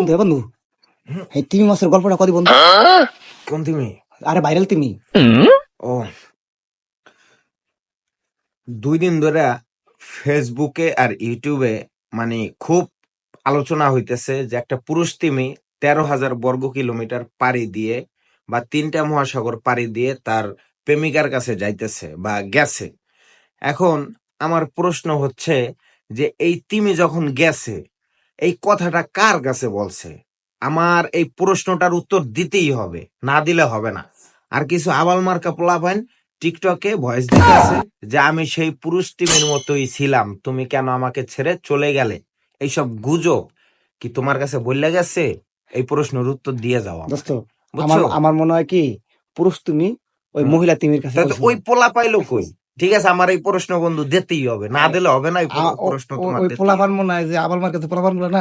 বন্ধু বন্ধু এই তিমি মাছের গল্পটা কদি বন্ধু? কোন তুমি? আরে ভাইরাল তিমি। ও 2 দিন ধরে ফেসবুকে আর ইউটিউবে মানে খুব আলোচনা হইতেছে যে একটা পুরুষ তিমি 13,000 বর্গ কিলোমিটার পাড়ি দিয়ে বা 3টা মহাসাগর পাড়ি দিয়ে তার প্রেমিকার কাছে যাইতেছে বা গেছে। এখন আমার প্রশ্ন হচ্ছে যে এই তিমি যখন গেছে এই কথাটা কার কাছে বলছে? আমার এই প্রশ্নটার উত্তর দিতেই হবে, না দিলে হবে না। আর কিছু আবাল মার্কা পোলাপাইন টিকটকে ভয়েস দিতেছে যে আমি সেই পুরুষ টিমের মতোই ছিলাম, তুমি কেন আমাকে ছেড়ে চলে গেলে? এইসব গুজব কি তোমার কাছে বললে গেছে? এই প্রশ্নের উত্তর দিয়ে যাও আমাকে, দোস্ত আমার বুঝছো? আমার মনে হয় কি পুরুষ তুমি ওই হুম। মহিলা তিমির কাছে তাই তো বলছিল। ওই পোলা পাইলো কই? ঠিক আছে, আমার এই প্রশ্ন বন্ধু দিতেই হবে, না দিলে হবে না। এই প্রশ্ন তোমার ওই দিতেই হবে। পোলাপান মনে হয় যে আবার মার কাছে পোলাপান গুলো না